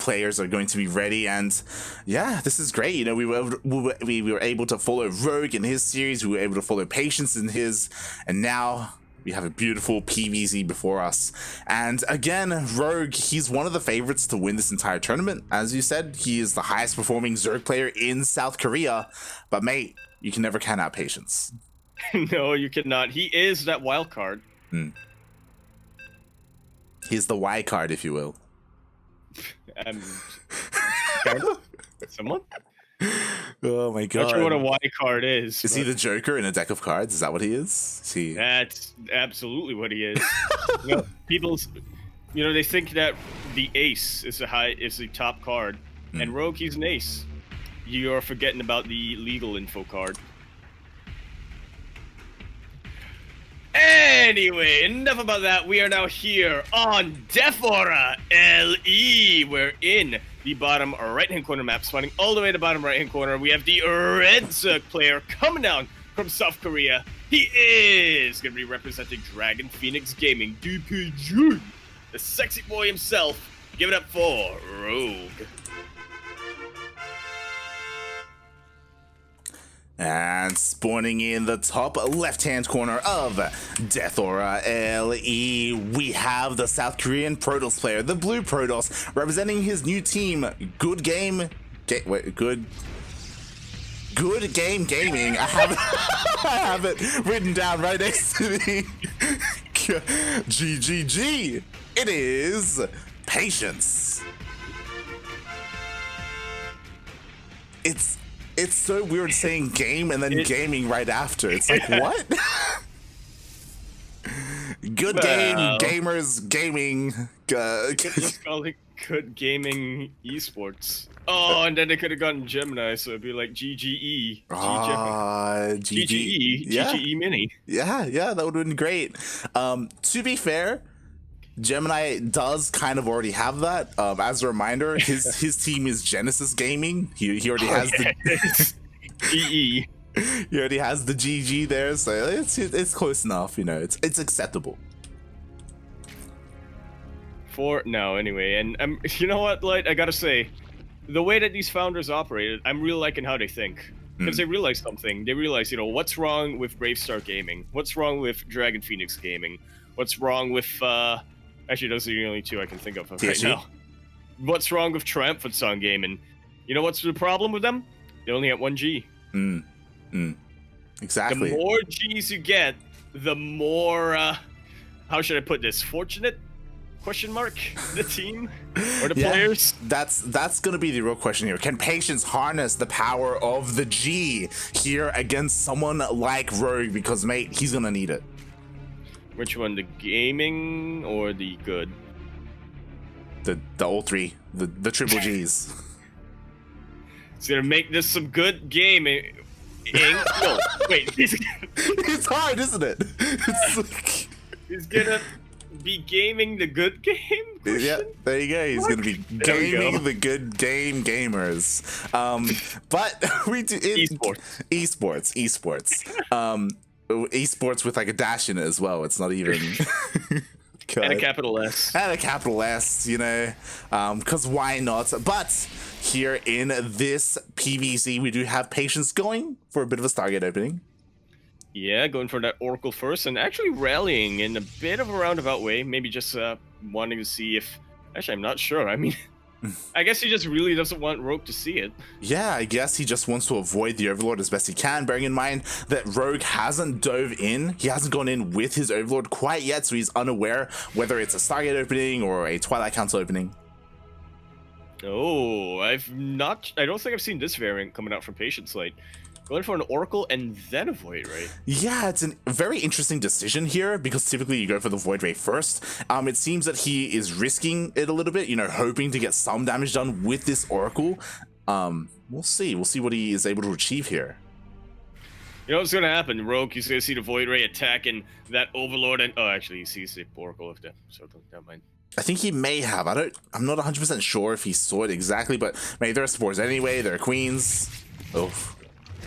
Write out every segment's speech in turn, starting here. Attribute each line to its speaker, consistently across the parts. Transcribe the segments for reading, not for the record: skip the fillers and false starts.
Speaker 1: players are going to be ready, and yeah, this is great. You know, we were able to follow Rogue in his series, we were able to follow Patience in his, and now we have a beautiful PVZ before us. And again, Rogue, he's one of the favorites to win this entire tournament. As you said, he is the highest performing Zerg player in South Korea, but mate, you can never count out Patience.
Speaker 2: No, you cannot. He is that wild card.
Speaker 1: He's the Y card, if you will.
Speaker 2: Kind of? Someone?
Speaker 1: Oh my god.
Speaker 2: Not sure what a Y card is.
Speaker 1: Is he the Joker in a deck of cards? Is that what he is? Is he...
Speaker 2: That's absolutely what he is. You know, they think that the ace is the top card, and Rogue, he's an ace. You're forgetting about the legal info card. Anyway, enough about that. We are now here on Defora LE. We're in the bottom right-hand corner map, spawning all the way to the bottom right-hand corner. We have the Red Zerg player coming down from South Korea. He is going to be representing Dragon Phoenix Gaming, DPG, the sexy boy himself. Give it up for Rogue.
Speaker 1: And spawning in the top left-hand corner of Defora LE, we have the South Korean Protoss player, the Blue Protoss, representing his new team, Good Game Gaming. I have it written down right next to me. GGG. It is Patience. It's so weird saying game and then gaming right after. It's like, what? Good game, gamers, gaming.
Speaker 2: Just call it Good Gaming Esports. Oh, and then they could have gotten Gemini, so it'd be like GGE. GGE.
Speaker 1: Yeah.
Speaker 2: GGE Mini.
Speaker 1: Yeah, that would have been great. To be fair, Gemini does kind of already have that. As a reminder, his team is Genesis Gaming. He already has the
Speaker 2: GE.
Speaker 1: He already has the GG there, so it's close enough. You know, it's acceptable.
Speaker 2: Anyway, and you know what, Light? I gotta say, the way that these founders operated, I'm really liking how they think. Because they realize something. They realize, what's wrong with Bravestar Gaming? What's wrong with Dragon Phoenix Gaming? What's wrong with actually, those are the only two I can think of right now. What's wrong with Triumphant Song Gaming? You know what's the problem with them? They only have 1 G.
Speaker 1: Exactly.
Speaker 2: The more G's you get, the more, how should I put this? Fortunate? Question mark? The team? Or the players?
Speaker 1: That's gonna be the real question here. Can Patience harness the power of the G here against someone like Rogue? Because, mate, he's gonna need it.
Speaker 2: Which one, the gaming or the good?
Speaker 1: The all three, the triple G's.
Speaker 2: It's gonna make this some good gaming. No, wait.
Speaker 1: It's hard, isn't it? It's like...
Speaker 2: He's gonna be gaming the good game?
Speaker 1: Yeah, there you go. He's gonna be gaming the good game gamers. But we do esports. Esports with like a dash in it as well. It's not even
Speaker 2: and a capital S.
Speaker 1: And a capital S, because why not? But here in this PVZ, we do have Patience going for a bit of a Stargate opening.
Speaker 2: Yeah, going for that Oracle first and actually rallying in a bit of a roundabout way. Maybe just wanting to see if... Actually, I'm not sure. I mean, I guess he just really doesn't want Rogue to see it.
Speaker 1: Yeah, I guess he just wants to avoid the Overlord as best he can, bearing in mind that Rogue hasn't dove in. He hasn't gone in with his Overlord quite yet, so he's unaware whether it's a Stargate opening or a Twilight Council opening.
Speaker 2: Oh, I don't think I've seen this variant coming out from Patience Light. Going for an Oracle and then a Void Ray. Yeah,
Speaker 1: it's a very interesting decision here because typically you go for the Void Ray first. It seems that he is risking it a little bit, hoping to get some damage done with this Oracle. We'll see. We'll see what he is able to achieve here.
Speaker 2: You know what's going to happen? Rogue, he's going to see the Void Ray attacking that Overlord and... Oh, actually, he sees the Oracle of Death. So never mind.
Speaker 1: I think he may have. I'm not 100% sure if he saw it exactly, but maybe they're supports anyway. They're queens. Oof.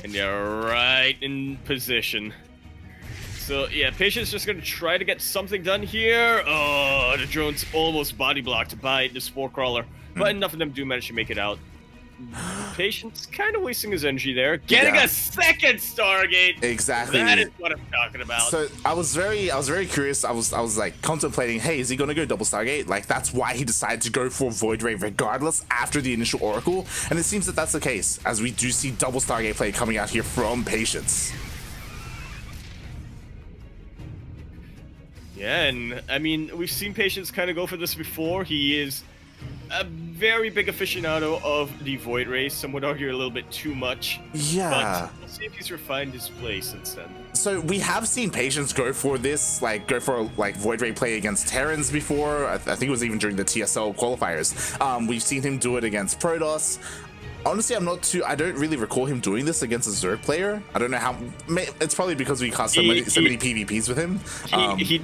Speaker 2: And they're right in position. So, yeah, Patience just gonna try to get something done here. Oh, the drone's almost body blocked by the Spore Crawler. but enough of them do manage to make it out. Patience kind of wasting his energy there, getting a second Stargate.
Speaker 1: Exactly.
Speaker 2: That is what I'm talking about.
Speaker 1: So I was very curious. I was like contemplating, hey, is he gonna go double Stargate? Like that's why he decided to go for Void Ray regardless after the initial Oracle, and it seems that that's the case, as we do see double Stargate play coming out here from Patience.
Speaker 2: Yeah, and I mean, we've seen Patience kind of go for this before. He is a very big aficionado of the Void Rays. Some would argue a little bit too much.
Speaker 1: Yeah.
Speaker 2: But we'll see if he's refined his play since then.
Speaker 1: So we have seen Patience go for this, like go for like Void Ray play against Terrans before. I think it was even during the TSL qualifiers. We've seen him do it against Protoss. Honestly, I don't really recall him doing this against a Zerg player. I don't know how. It's probably because we cast so many PvPs with him.
Speaker 2: He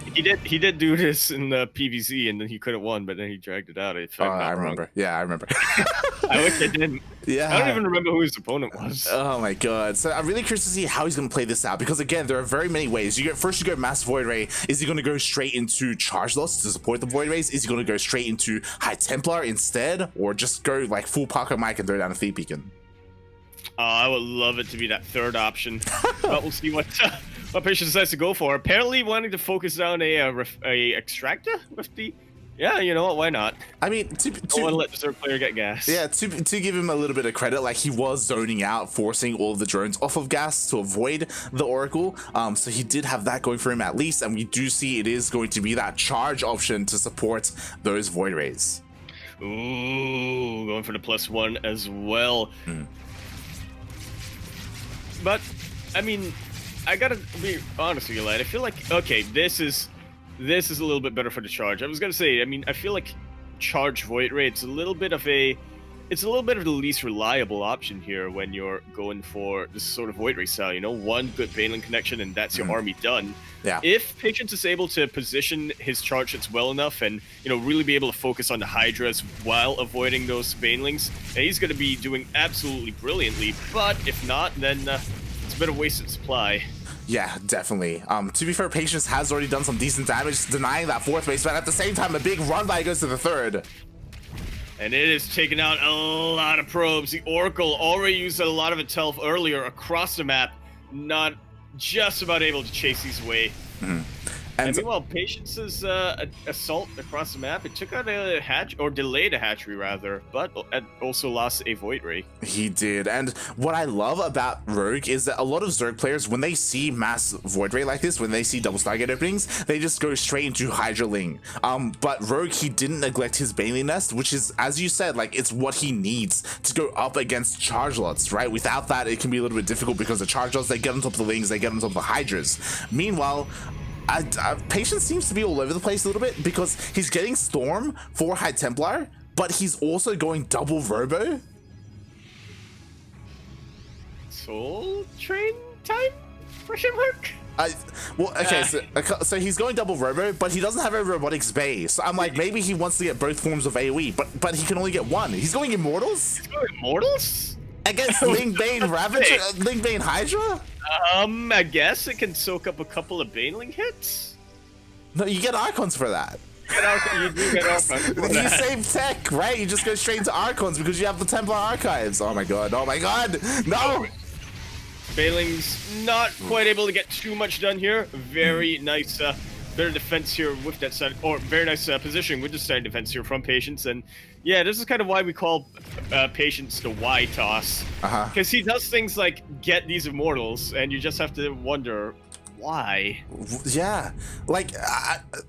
Speaker 2: did do this in the PvZ, and then he could have won, but then he dragged it out.
Speaker 1: I remember. Yeah, I remember.
Speaker 2: I wish I didn't.
Speaker 1: Yeah.
Speaker 2: I don't even remember who his opponent was.
Speaker 1: Oh my god. So I'm really curious to see how he's going to play this out, because again, there are very many ways. First you go Mass Void Ray. Is he going to go straight into Charge Loss to support the Void Rays? Is he going to go straight into High Templar instead, or just go like full Parker Mike and throw down a Thief Beacon?
Speaker 2: I would love it to be that third option, but we'll see what Patience decides to go for. Apparently wanting to focus down a extractor with the... Yeah, you know what? Why not?
Speaker 1: I mean,
Speaker 2: don't want to let the third player get gas.
Speaker 1: Yeah, to give him a little bit of credit, like he was zoning out, forcing all of the drones off of gas to avoid the Oracle. So he did have that going for him at least, and we do see it is going to be that charge option to support those Void Rays.
Speaker 2: Ooh, going for the +1 as well. But I mean, I gotta be honest with you, lad. I feel like this is a little bit better for the charge. I was gonna say, I mean, I feel like charge Void Ray, it's a little bit of the least reliable option here when you're going for this sort of Void Ray style. You know, one good Baneling connection and that's your army done.
Speaker 1: Yeah.
Speaker 2: If Patience is able to position his charge hits well enough and, you know, really be able to focus on the Hydras while avoiding those Banelings, he's going to be doing absolutely brilliantly. But if not, then it's a bit of wasted supply.
Speaker 1: Yeah, definitely. To be fair, Patience has already done some decent damage, denying that fourth base, but at the same time, a big run by goes to the third.
Speaker 2: And it is taking out a lot of probes. The Oracle already used a lot of itself earlier across the map, not just about able to chase these away. And meanwhile, Patience's assault across the map, it took out a hatch, or delayed a hatchery rather, but also lost a Void Ray.
Speaker 1: He did, and what I love about Rogue is that a lot of Zerg players, when they see mass Void Ray like this, when they see double Stargate openings, they just go straight into Hydra Ling. But Rogue, he didn't neglect his Baneling Nest, which is, as you said, like, it's what he needs to go up against Charge Lots, right? Without that, it can be a little bit difficult because the Charge Lots, they get on top of the Lings, they get on top of the Hydras. Meanwhile, Patience seems to be all over the place a little bit, because he's getting Storm for High Templar, but he's also going double Robo.
Speaker 2: Soul Train time? Question mark?
Speaker 1: Well, okay, so he's going double Robo, but he doesn't have a Robotics Bay. So I'm like, maybe he wants to get both forms of AoE, but he can only get one. He's going Immortals?
Speaker 2: He's going Immortals?
Speaker 1: Against Ling Bane Ravager, Ling Bane Hydra?
Speaker 2: I guess it can soak up a couple of Baneling hits.
Speaker 1: No, you get Archons for that.
Speaker 2: You do get Archons for that.
Speaker 1: You save tech, right? You just go straight into Archons because you have the Templar Archives. Oh my god, no!
Speaker 2: Baneling's not quite able to get too much done here. Very nice, better defense here with that side, or very nice positioning with the side defense here from Patience. And yeah, this is kind of why we call Patience the Y toss, because he does things like get these Immortals, and you just have to wonder why.
Speaker 1: Yeah, like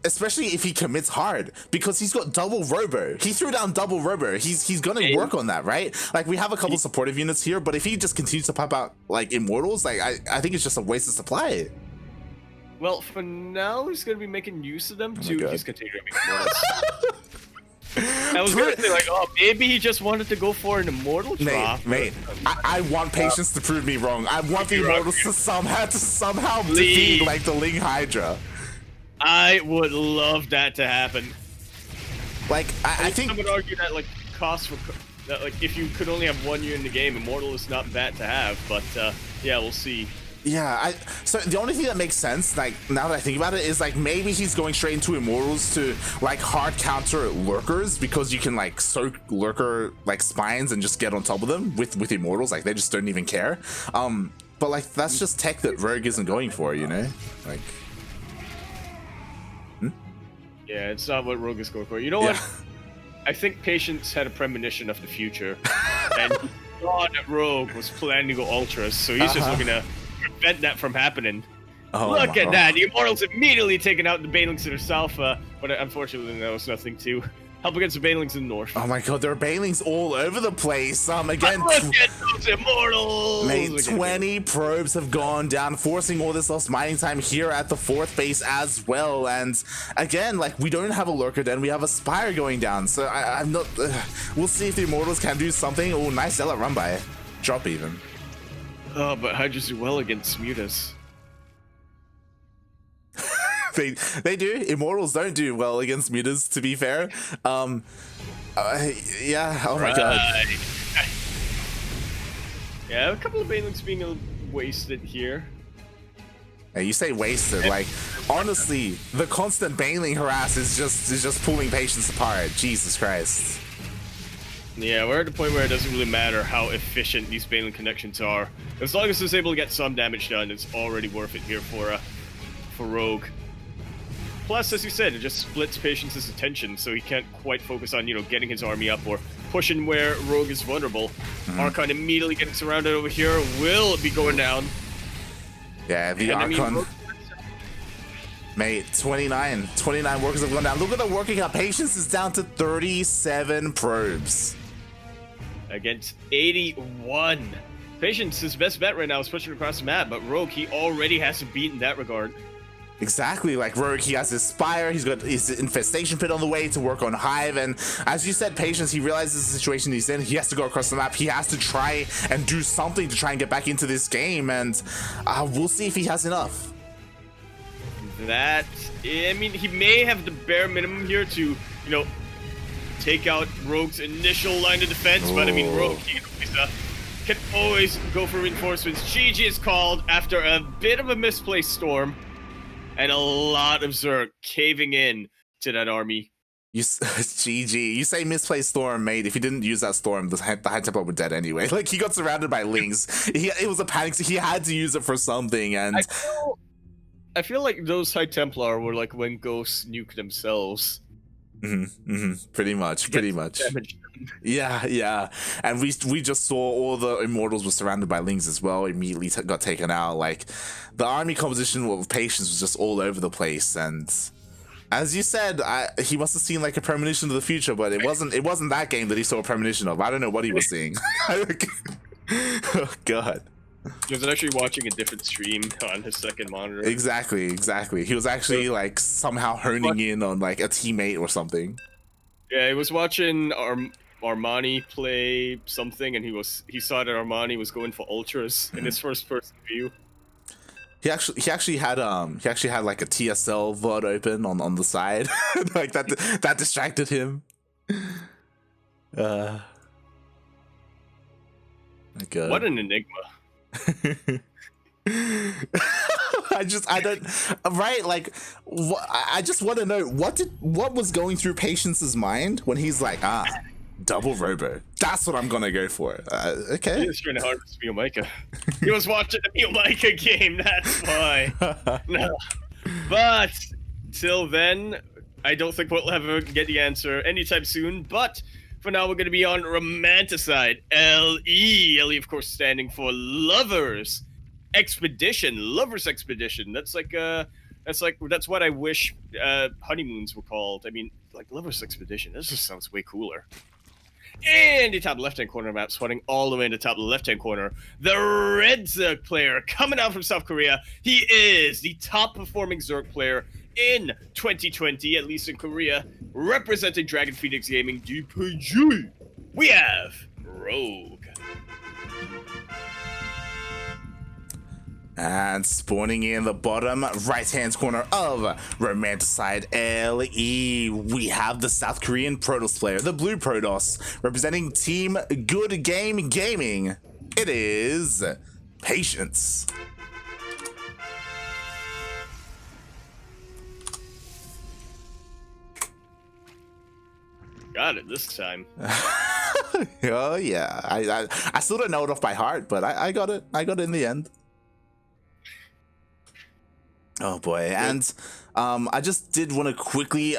Speaker 1: especially if he commits hard, because he's got double Robo. He threw down double Robo. He's gonna work on that, right? Like, we have a couple supportive units here, but if he just continues to pop out like Immortals, like I think it's just a waste of supply.
Speaker 2: Well, for now, he's going to be making use of them too. He's continuing to make Immortals. I was going to say, like, oh, maybe he just wanted to go for an Immortal drop.
Speaker 1: Mate, I want Patience to prove me wrong. I want the Immortals to somehow defeat, like, the Ling Hydra.
Speaker 2: I would love that to happen.
Speaker 1: Like, I think...
Speaker 2: I would argue that, like, that, like, if you could only have one unit in the game, Immortal is not bad to have, but, yeah, we'll see.
Speaker 1: Yeah, so the only thing that makes sense, like now that I think about it, is like maybe he's going straight into Immortals to like hard counter lurkers, because you can like soak lurker like spines and just get on top of them with Immortals. Like they just don't even care. But like that's just tech that Rogue isn't going for, you know? Like
Speaker 2: yeah, it's not what Rogue is going for. You know what? I think Patience had a premonition of the future, and he thought that Rogue was planning to go Ultras, so he's just looking to prevent that from happening. Look at that! The Immortals immediately taken out the Banelings in their Alpha, but unfortunately there was nothing to help against the Banelings in the north.
Speaker 1: Oh my god, there are Banelings all over the place. Again,
Speaker 2: look at those Immortals!
Speaker 1: Mate, 20 probes have gone down, forcing all this lost mining time here at the 4th base as well. And again, like, we don't have a Lurker Den, we have a Spire going down. So I'm not... we'll see if the Immortals can do something. Oh, nice Zealot run by. Drop even.
Speaker 2: Oh, but Hydras do well against Mutas.
Speaker 1: They do. Immortals don't do well against Mutas, to be fair. Yeah, oh my god.
Speaker 2: Yeah, a couple of Banelings being wasted here.
Speaker 1: Hey, you say wasted, like honestly, the constant Baneling harass is just pulling Patience apart. Jesus Christ.
Speaker 2: Yeah, we're at the point where it doesn't really matter how efficient these Baneling connections are. As long as it's able to get some damage done, it's already worth it here for Rogue. Plus, as you said, it just splits Patience's attention, so he can't quite focus on, you know, getting his army up or pushing where Rogue is vulnerable. Archon immediately getting surrounded over here, will be going down.
Speaker 1: Yeah, the Archon. Mate, 29 workers have gone down. Look at the working up. Patience is down to 37 probes.
Speaker 2: Against 81. Patience's best bet right now is pushing across the map, but Rogue, he already has to beat in that regard.
Speaker 1: Exactly, like Rogue, he has his Spire, he's got his Infestation Pit on the way to work on Hive, and as you said, Patience, he realizes the situation he's in, he has to go across the map, he has to try and do something to try and get back into this game, and we'll see if he has enough.
Speaker 2: That, I mean, he may have the bare minimum here to, you know, take out Rogue's initial line of defense, but I mean, Rogue, he can always go for reinforcements. GG is called after a bit of a misplaced storm. And a lot of Zerg caving in to that army.
Speaker 1: GG. You say misplaced storm, mate. If he didn't use that storm, the High Templar were dead anyway. Like, he got surrounded by Lings. It was a panic, so he had to use it for something, and...
Speaker 2: I feel like those High Templar were like when ghosts nuke themselves.
Speaker 1: Pretty much. Yeah. And we just saw all the Immortals were surrounded by Lings as well, immediately got taken out. Like, the army composition of Patience was just all over the place, and as you said, he must have seen like a premonition of the future, but it wasn't that game that he saw a premonition of. I don't know what he was seeing. Oh god.
Speaker 2: He was actually watching a different stream on his second monitor.
Speaker 1: Exactly. He was actually like somehow honing in on like a teammate or something.
Speaker 2: Yeah, he was watching Armani play something, and he saw that Armani was going for ultras in his first person view.
Speaker 1: He actually had like a TSL VOD open on the side. Like that distracted him. My God.
Speaker 2: What an enigma.
Speaker 1: I just want to know what was going through Patience's mind when he's like, double robo, that's what I'm gonna go for. Okay,
Speaker 2: he was trying to harvest Mika. He was watching the Mika game, that's why. No, but till then, I don't think we'll ever get the answer anytime soon, but for now, we're going to be on Romanticide. LE, of course, standing for Lovers Expedition. Lovers Expedition. That's what I wish honeymoons were called. I mean, like Lovers Expedition. This just sounds way cooler. In the top left-hand corner map, spawning all the way in the top left-hand corner, the Red Zerg player coming out from South Korea. He is the top-performing Zerg player in 2020, at least in Korea, representing Dragon Phoenix Gaming DPG. We have Rogue.
Speaker 1: And spawning in the bottom right-hand corner of Romanticide LE, we have the South Korean Protoss player, the Blue Protoss, representing Team Good Game Gaming. It is Patience.
Speaker 2: Got it this time.
Speaker 1: Oh yeah, I still don't know it off by heart, but I got it. I got it in the end. Oh boy, and I just did want to quickly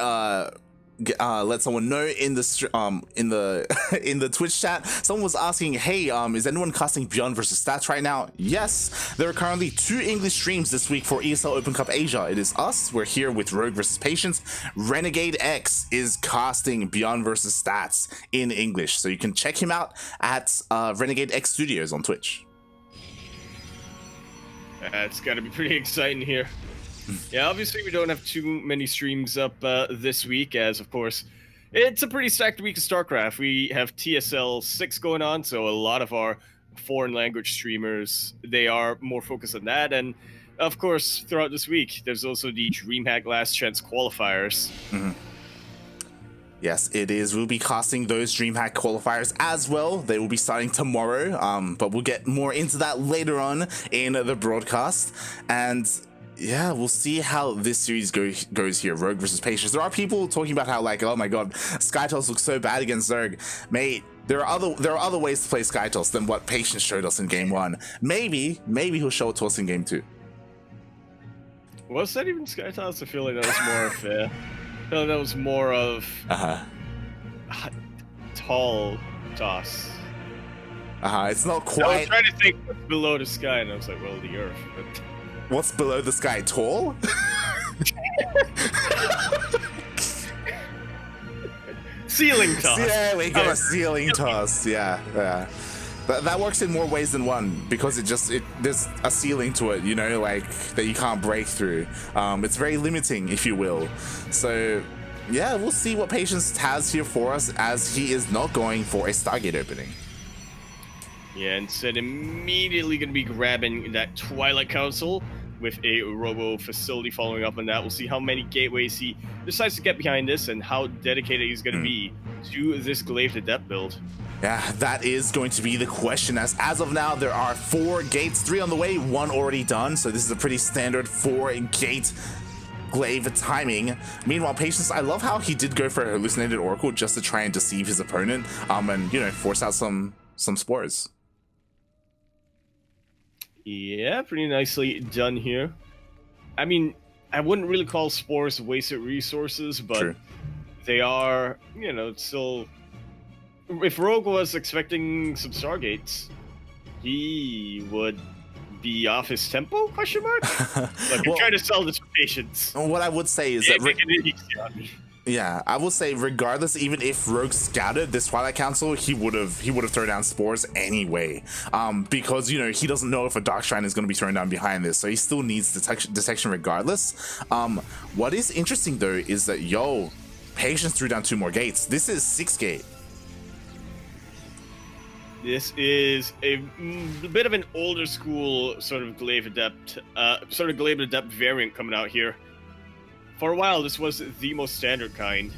Speaker 1: let someone know in the in the Twitch chat. Someone was asking, hey, is anyone casting Beyond versus Stats right now? Yes, there are currently 2 English streams this week for ESL Open Cup Asia. It is us, we're here with Rogue versus Patience. Renegade X is casting Beyond versus Stats in English, so you can check him out at Renegade X Studios on Twitch.
Speaker 2: It's got to be pretty exciting here. Yeah, obviously we don't have too many streams up this week, as of course it's a pretty stacked week of StarCraft. We have TSL 6 going on, so a lot of our foreign language streamers, they are more focused on that. And of course, throughout this week, there's also the DreamHack Last Chance qualifiers.
Speaker 1: Yes, it is. We'll be casting those DreamHack qualifiers as well. They will be starting tomorrow, but we'll get more into that later on in the broadcast. And yeah, we'll see how this series goes here, Rogue versus Patience. There are people talking about how, like, oh my god, Skytoss looks so bad against Zerg. Mate, there are other ways to play Skytoss than what Patience showed us in Game 1. Maybe he'll show it to us in Game 2.
Speaker 2: Was that even Skytoss? I feel like that was more of I feel like that was more of tall toss.
Speaker 1: It's not quite.
Speaker 2: I was trying to think what's below the sky, and I was like, well, the Earth. But...
Speaker 1: What's below the sky? Tall?
Speaker 2: Ceiling toss.
Speaker 1: Yeah, we got a ceiling toss. Yeah. That works in more ways than one, because there's a ceiling to it, you know, like that you can't break through. It's very limiting, if you will. So yeah, we'll see what Patience has here for us, as he is not going for a Stargate opening.
Speaker 2: Yeah, instead immediately going to be grabbing that Twilight Council with a Robo facility following up on that. We'll see how many gateways he decides to get behind this and how dedicated he's going to be to this Glaive to Depth build.
Speaker 1: Yeah, that is going to be the question, as of now there are 4 gates, 3 on the way, 1 already done, so this is a pretty standard 4-gate Glaive timing. Meanwhile, Patience, I love how he did go for a hallucinated Oracle just to try and deceive his opponent, and, you know, force out some spores.
Speaker 2: Yeah, pretty nicely done here. I mean, I wouldn't really call spores wasted resources, but True. They are, you know, still... If Rogue was expecting some Stargates, he would be off his tempo, question mark? Like, well, I'm trying to sell this to Patience.
Speaker 1: What I would say is that... Yeah, I will say, regardless, even if Rogue scouted this Twilight Council, he would have thrown down spores anyway, because, you know, he doesn't know if a Dark Shrine is going to be thrown down behind this, so he still needs detection regardless. What is interesting though is that Patience threw down 2 more gates. This is 6 gate.
Speaker 2: This is a bit of an older school sort of Glaive Adept, variant coming out here. For a while, this was the most standard kind.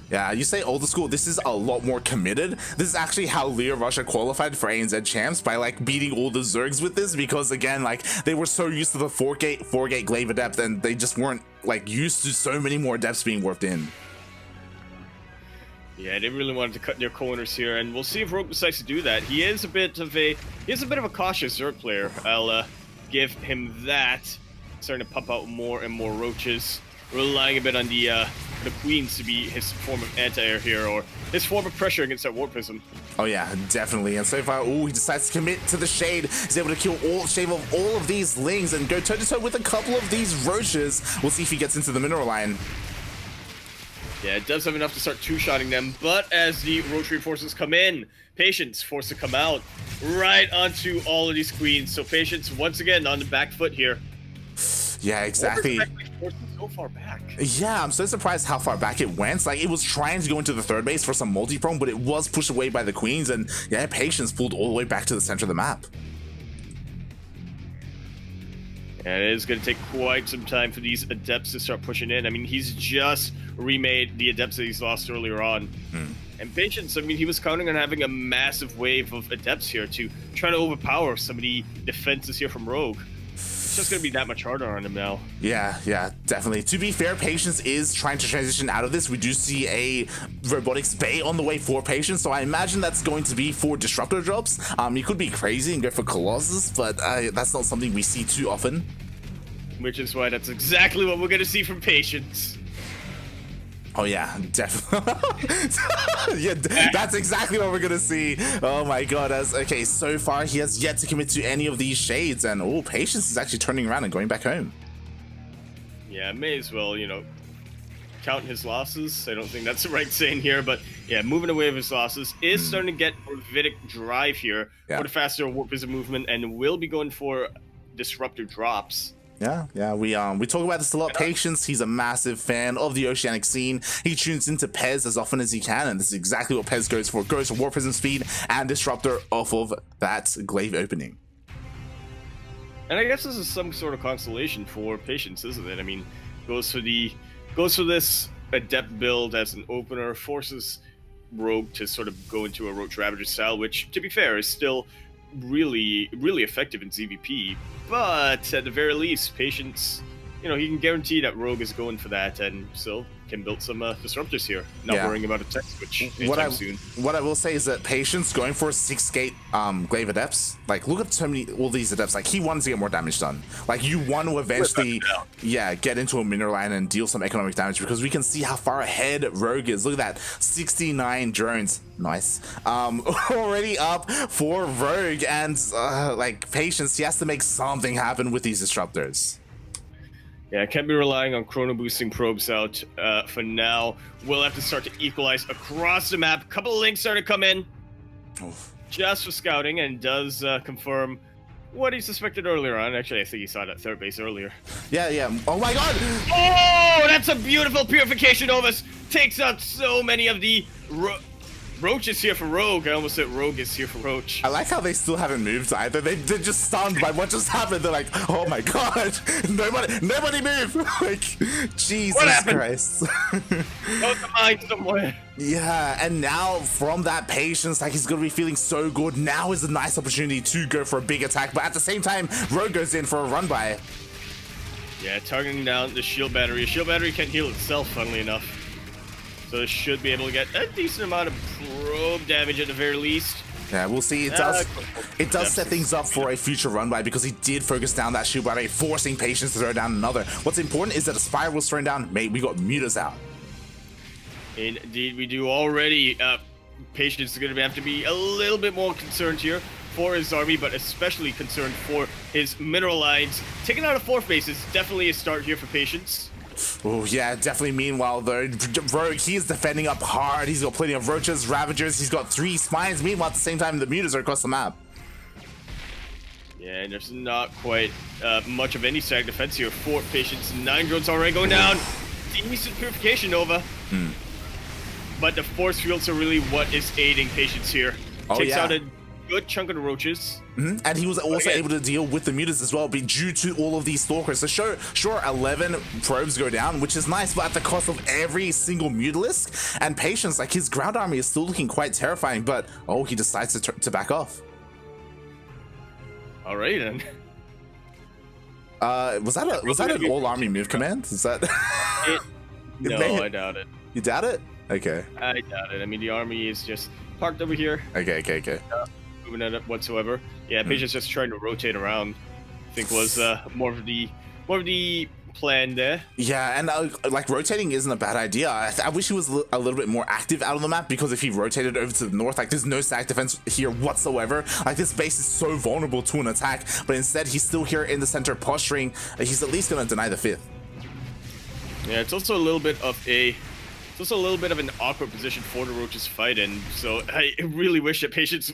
Speaker 1: Yeah, you say older school, this is a lot more committed. This is actually how Leo Russia qualified for ANZ champs, by like beating all the Zergs with this, because again, like they were so used to the 4-gate Glaive Adept, and they just weren't like used to so many more adepts being warped in.
Speaker 2: Yeah, they really wanted to cut their corners here, and we'll see if Rogue decides to do that. He is a bit of a cautious Zerg player. I'll give him that. Starting to pump out more and more roaches, relying a bit on the queens to be his form of anti-air here, or his form of pressure against that warp prism.
Speaker 1: Oh yeah, definitely. And so far, he decides to commit to the shade. He's able to shave off all of these lings and go toe-to-toe with a couple of these roaches. We'll see if he gets into the mineral line.
Speaker 2: Yeah, it does have enough to start two-shotting them, but as the roach reinforcements come in, Patience forced to come out right onto all of these queens. So Patience, once again, on the back foot here.
Speaker 1: Yeah, exactly.
Speaker 2: So far back.
Speaker 1: Yeah, I'm so surprised how far back it went. Like, it was trying to go into the third base for some multi-prong, but it was pushed away by the queens, and yeah, Patience pulled all the way back to the center of the map.
Speaker 2: And it is going to take quite some time for these adepts to start pushing in. I mean, he's just remade the adepts that he's lost earlier on. And Patience, I mean, he was counting on having a massive wave of adepts here to try to overpower some of the defenses here from Rogue. it's just gonna be that much harder on him now.
Speaker 1: Yeah, definitely. To be fair, Patience is trying to transition out of this. We do see a Robotics Bay on the way for Patience, so I imagine that's going to be for Disruptor drops. You could be crazy and go for Colossus, but that's not something we see too often.
Speaker 2: Which is why that's exactly what we're gonna see from Patience.
Speaker 1: Oh yeah, definitely. Yeah, that's exactly what we're gonna see. Oh my god. Okay, so far he has yet to commit to any of these shades, and oh, Patience is actually turning around and going back home.
Speaker 2: Yeah, may as well, count his losses. I don't think that's the right saying here, but yeah, moving away with his losses is starting to get Ravidic drive here for the faster warp visit movement, and will be going for disruptor drops.
Speaker 1: Yeah, we talk about this a lot. Patience, he's a massive fan of the oceanic scene. He tunes into Pez as often as he can, and this is exactly what Pez goes for. Goes for Warp Prism speed and Disruptor off of that glaive opening.
Speaker 2: And I guess this is some sort of consolation for Patience, isn't it? I mean, goes for this adept build as an opener, forces Rogue to sort of go into a Roach Ravager style, which, to be fair, is still really, really effective in ZvP. But at the very least, Patience, he can guarantee that Rogue is going for that, and still can build some disruptors here, not worrying about a tech switch anytime soon.
Speaker 1: What I will say is that Patience going for 6-gate glaive adepts. Like, look at all these adepts. Like, he wants to get more damage done. Like, you want to eventually, get into a mineral line and deal some economic damage, because we can see how far ahead Rogue is. Look at that, 69 drones. Nice. Already up for Rogue, and like Patience, he has to make something happen with these disruptors.
Speaker 2: Yeah, can't be relying on chrono boosting probes out for now. We'll have to start to equalize across the map. A couple of links start to come in. Just for scouting, and does confirm what he suspected earlier on. Actually, I think he saw it at third base earlier.
Speaker 1: Yeah. Oh my god!
Speaker 2: Oh, that's a beautiful purification Novus. Takes out so many of the Roach is here for Rogue. I almost said Rogue is here for Roach.
Speaker 1: I like how they still haven't moved either. They're just stunned by what just happened. They're like, oh my god, nobody move! Like, Jesus Christ.
Speaker 2: Go to mine somewhere.
Speaker 1: Yeah, and now from that Patience, like, he's gonna be feeling so good. Now is a nice opportunity to go for a big attack, but at the same time, Rogue goes in for a run by.
Speaker 2: Yeah, targeting down the shield battery. A shield battery can heal itself, funnily enough. So this should be able to get a decent amount of probe damage at the very least.
Speaker 1: Yeah, we'll see. It does set things up for a future run by, because he did focus down that shield battery, forcing Patience to throw down another. What's important is that a Spire was thrown down. Mate, we got Mutas out.
Speaker 2: Indeed, we do already. Patience is going to have to be a little bit more concerned here for his army, but especially concerned for his mineral lines. Taking out a fourth base is definitely a start here for Patience.
Speaker 1: Oh yeah, definitely. Meanwhile, the Rogue, he is defending up hard. He's got plenty of Roaches, Ravagers. He's got 3 Spines. Meanwhile, at the same time, the Mutas are across the map.
Speaker 2: Yeah, and there's not quite much of any static defense here for Patience. 9 drones already going down. Decent purification, Nova. But the force fields are really what is aiding Patience here. Takes out a good chunk of the Roaches.
Speaker 1: And he was also able to deal with the Mutas as well, due to all of these Stalkers. So sure, 11 probes go down, which is nice, but at the cost of every single Mutalisk. And Patience, like, his ground army is still looking quite terrifying, but he decides to back off.
Speaker 2: Alright then.
Speaker 1: Was that an all army move command? Is that?
Speaker 2: No, I doubt it.
Speaker 1: You doubt it? Okay.
Speaker 2: I doubt it. I mean, the army is just parked over here.
Speaker 1: Okay.
Speaker 2: Moving it up whatsoever. Yeah, Patience just trying to rotate around. I think was more of the plan there.
Speaker 1: Yeah, and like, rotating isn't a bad idea. I wish he was a little bit more active out of the map, because if he rotated over to the north, like, there's no stack defense here whatsoever. Like, this base is so vulnerable to an attack, but instead he's still here in the center posturing. He's at least gonna deny the 5th.
Speaker 2: Yeah, it's also a little bit of an awkward position for the Roaches fight in, so I really wish that Patience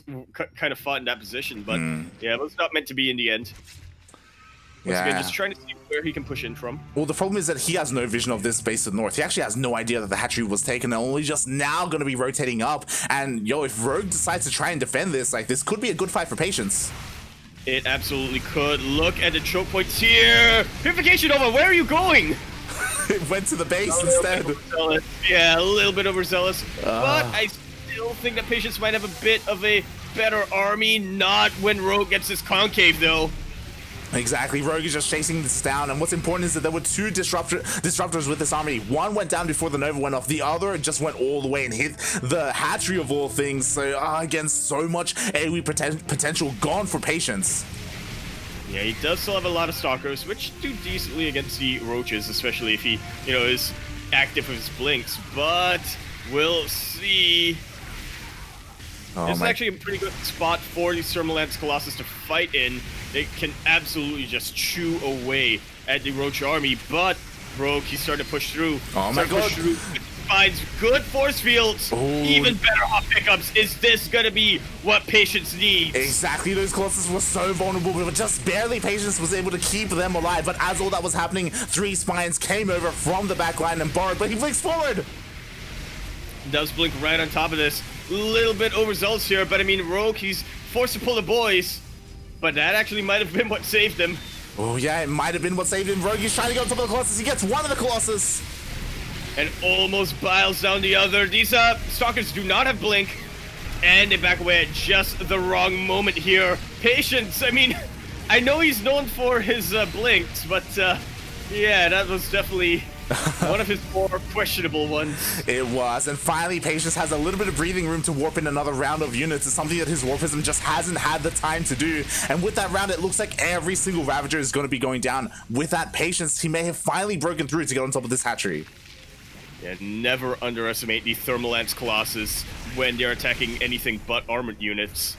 Speaker 2: kind of fought in that position, but yeah, it was not meant to be in the end. Once again, just trying to see where he can push in from.
Speaker 1: Well, the problem is that he has no vision of this base to the north. He actually has no idea that the hatchery was taken, and only just now going to be rotating up. And if Rogue decides to try and defend this, like, this could be a good fight for Patience.
Speaker 2: It absolutely could. Look at the choke points here. Purification over. Where are you going?
Speaker 1: It went to the base instead.
Speaker 2: Yeah, a little bit overzealous. But I still think that Patience might have a bit of a better army. Not when Rogue gets his concave, though.
Speaker 1: Exactly, Rogue is just chasing this down, and what's important is that there were two disruptors with this army. One went down before the Nova went off, the other just went all the way and hit the hatchery of all things. So again, so much AoE potential gone for Patience.
Speaker 2: Yeah, he does still have a lot of Stalkers, which do decently against the Roaches, especially if he, you know, is active with his blinks, but we'll see. This is actually a pretty good spot for these Thermalance Colossus to fight in. They can absolutely just chew away at the Roach army, but Rogue, he's starting to push through.
Speaker 1: Oh my god.
Speaker 2: Finds good force fields, even better off pickups. Is this gonna be what Patience needs?
Speaker 1: Exactly, those Colossus were so vulnerable, but just barely Patience was able to keep them alive. But as all that was happening, 3 Spines came over from the back line and borrowed, but he blinks forward.
Speaker 2: Does blink right on top of this. Little bit overzealous here, but I mean, Rogue, he's forced to pull the boys, but that actually might have been what saved him.
Speaker 1: Oh yeah, it might have been what saved him. Rogue is trying to go on top of the Colossus. He gets one of the Colossus.
Speaker 2: And almost biles down the other. These Stalkers do not have blink, and they back away at just the wrong moment here. Patience, I mean, I know he's known for his blinks, but yeah, that was definitely one of his more questionable ones.
Speaker 1: It was, and finally Patience has a little bit of breathing room to warp in another round of units. It's something that his Warpism just hasn't had the time to do, and with that round it looks like every single Ravager is going to be going down. With that Patience, he may have finally broken through to get on top of this hatchery.
Speaker 2: Yeah, never underestimate the Thermalance Colossus when they're attacking anything but armored units.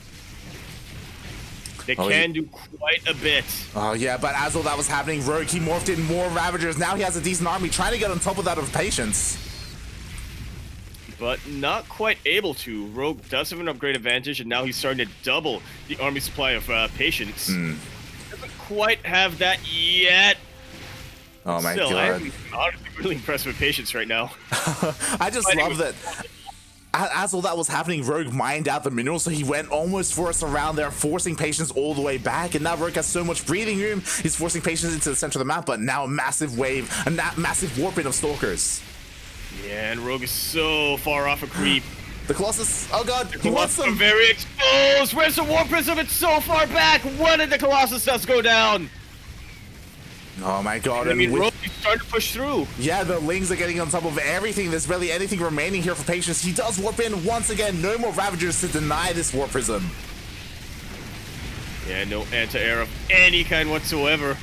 Speaker 2: They can do quite a bit.
Speaker 1: Oh yeah, but as all that was happening, Rogue, he morphed in more Ravagers. Now he has a decent army, trying to get on top of that of Patience.
Speaker 2: But not quite able to. Rogue does have an upgrade advantage, and now he's starting to double the army supply of Patience. Doesn't quite have that yet.
Speaker 1: Oh my
Speaker 2: god.
Speaker 1: I'm
Speaker 2: honestly really impressed with Patience right now.
Speaker 1: I just love that. As all that was happening, Rogue mined out the minerals, so he went almost for us around there, forcing Patience all the way back, and now Rogue has so much breathing room, he's forcing Patience into the center of the map, but now a massive wave, a massive warping of Stalkers.
Speaker 2: Yeah, and Rogue is so far off a creep.
Speaker 1: The Colossus, oh god, he wants them!
Speaker 2: Very exposed! Where's the War Prism? It's so far back! When did the Colossus does go down?
Speaker 1: Oh my god,
Speaker 2: I mean, Rogue is starting to push through.
Speaker 1: Yeah, the Lings are getting on top of everything. There's barely anything remaining here for Patience. He does warp in once again. No more Ravagers to deny this War Prism.
Speaker 2: Yeah, no anti-air of any kind whatsoever.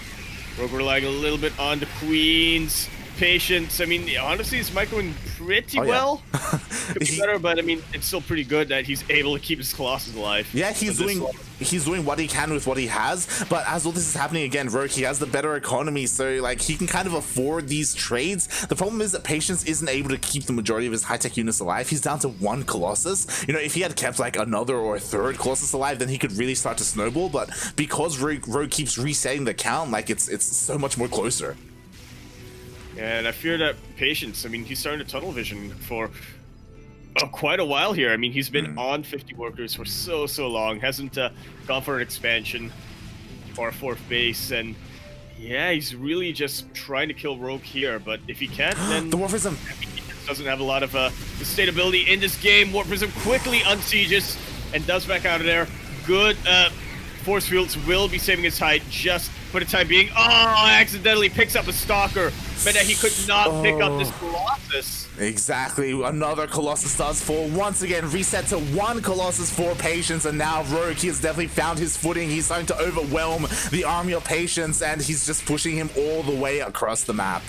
Speaker 2: Rogue relying a little bit on the Queen's Patience. I mean, honestly, he's microing pretty well. Could be better, but I mean, it's still pretty good that he's able to keep his Colossus alive.
Speaker 1: Yeah, he's doing what he can with what he has, but as all this is happening again, Rogue, he has the better economy, so like he can kind of afford these trades. The problem is that Patience isn't able to keep the majority of his high-tech units alive. He's down to 1 Colossus. You know, if he had kept like another or a 3rd Colossus alive, then he could really start to snowball, but because Rogue keeps resetting the count, like it's so much more closer.
Speaker 2: And I fear that Patience, I mean, he's starting to tunnel vision for quite a while here. I mean, he's been on 50 workers for so long, hasn't gone for an expansion or a 4th base, and yeah, he's really just trying to kill Rogue here, but if he can't, then
Speaker 1: the War Prism
Speaker 2: doesn't have a lot of sustainability in this game. War Prism quickly unsieges and does back out of there. Good force fields will be saving his height just for the time being. Oh, accidentally picks up a Stalker, but he could not pick up this Colossus.
Speaker 1: Exactly, another Colossus does fall. Once again, reset to 1 Colossus for Patience, and now Rogue, he has definitely found his footing. He's starting to overwhelm the army of Patience, and he's just pushing him all the way across the map.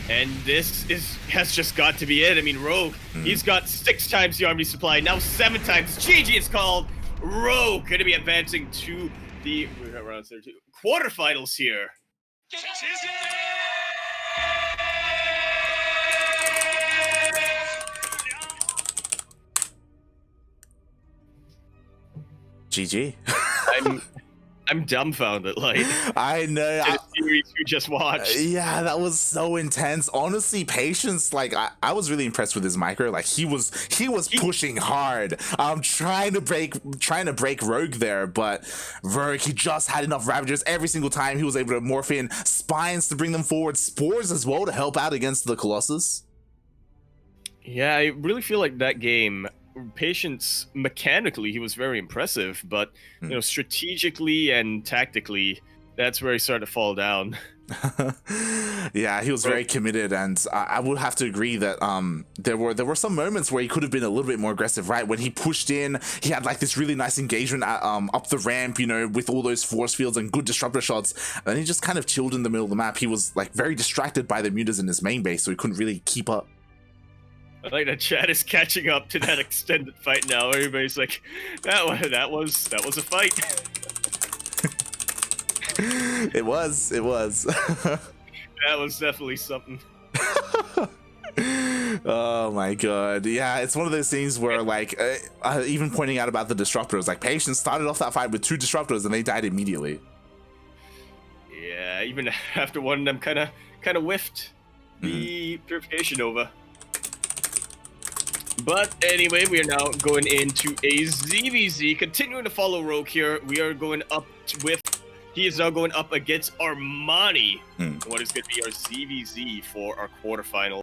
Speaker 2: And this has just got to be it. I mean, Rogue, he's got 6 times the army supply, now 7 times. GG is called. Rogue going to be advancing to the quarterfinals here.
Speaker 1: GG.
Speaker 2: I'm dumbfounded, like.
Speaker 1: I know.
Speaker 2: The series we just watched.
Speaker 1: Yeah, that was so intense. Honestly, Patience, like I was really impressed with his micro. Like he was pushing hard. Trying to break Rogue there, but Rogue, he just had enough Ravagers every single time. He was able to morph in Spines to bring them forward, Spores as well to help out against the Colossus.
Speaker 2: Yeah, I really feel like that game, Patience, mechanically, he was very impressive, but you know, strategically and tactically, that's where he started to fall down.
Speaker 1: Yeah, he was very committed, and I would have to agree that there were some moments where he could have been a little bit more aggressive, right? When he pushed in, he had like this really nice engagement at, up the ramp, you know, with all those force fields and good disruptor shots, and then he just kind of chilled in the middle of the map. He was like very distracted by the mutas in his main base, so he couldn't really keep up.
Speaker 2: I like that chat is catching up to that extended fight now. Everybody's like, that was a fight.
Speaker 1: It was.
Speaker 2: That was definitely something.
Speaker 1: Oh my god. Yeah, it's one of those things where like even pointing out about the disruptors, like Patience started off that fight with 2 disruptors and they died immediately.
Speaker 2: Yeah, even after one of them kind of whiffed the Purification Nova. But anyway, we are now going into a ZvZ, continuing to follow Rogue here. We are going up with, he is now going up against Armani. What is going to be our ZvZ for our quarterfinal.